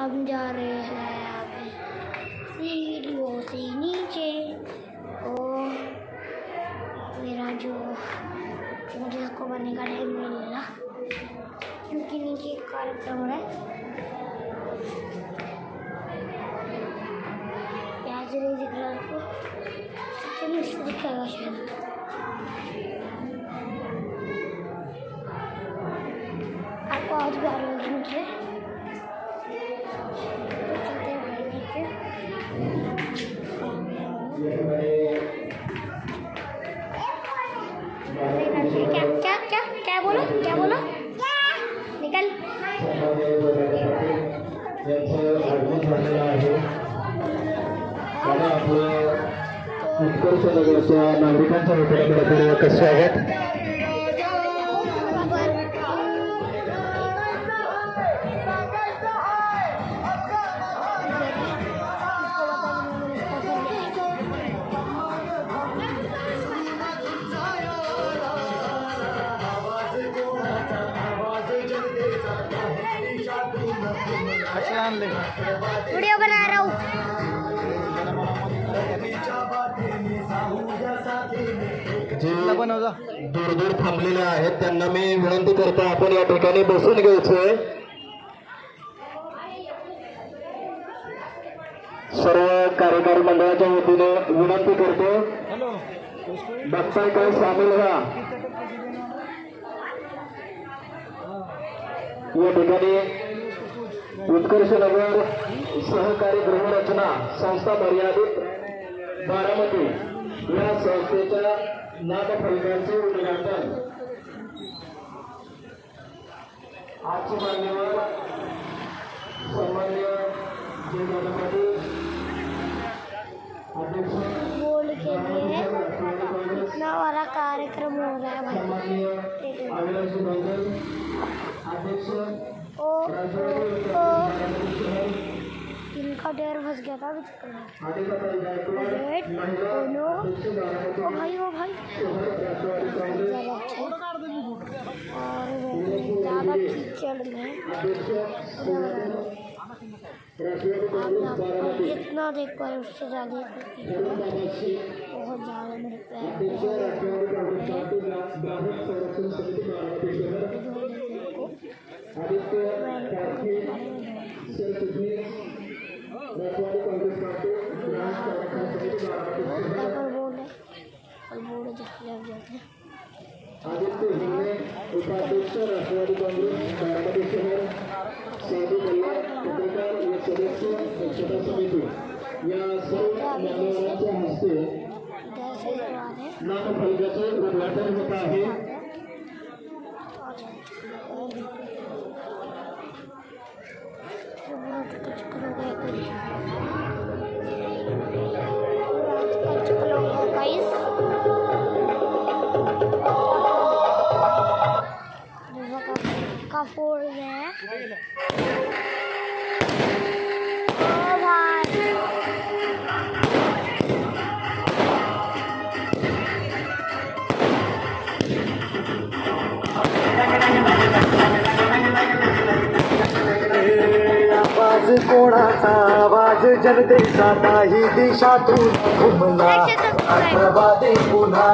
हम जा रहे हैं अभी सीढ़ियों से नीचे। और मेरा जो मुझे इसको बनने का टाइम नहीं मिला क्योंकि नीचे एक कार्यक्रम हो रहा है। यहाँ से नहीं दिख रहा आपको, सेकंड से दिखेगा शायद। आपको आज भी आ रही होगी नीचे, तो चलते हैं भाई नीचे। क्या क्या क्या क्या बोलो, क्या बोलो, निकल। उत्कर्ष नगरच्या नागरिकांच्या मित्रांकडे स्वागत। वीडियो बना रहा हूँ। दूर दूर थांबलेले आहेत त्यांना मी विनंती करतो आपण या ठिकाणी बसून घ्यायचंय। सर्व कार्यकारी मंडळाच्या वतीने विनंती करतो, बघताय काय सामील व्हा। या ठिकाणी उत्कर्ष नगर सहकारी गृहरचना संस्था मर्यादित बारामती या संस्थेच्या नामफलकाचे उद्घाटन आजचे मान्यवर सन्माननीय अध्यक्ष बोल के लिए इतना बड़ा कार्यक्रम हो रहा है भाई। अध्यक्ष इनका डेर फंस गया था ओ भाई और ज़्यादा कीचड़ में जितना देख पाए उससे ज़्यादा बहुत ज़्यादा मेरे आदित्य हिंगणे उपाध्यक्ष राष्ट्रवादी काँग्रेस बारामती शहर सेबी पत्रकार व सदस्य दक्षता समिती या सर्व मान्यवरांच्या हस्ते नामफलकाचे उद्घाटन होत आहे। का फोड़ है आवाज कोणाचा आवाज जनतेचा नाही दिशातून घुमला राष्ट्रवादी पुन्हा।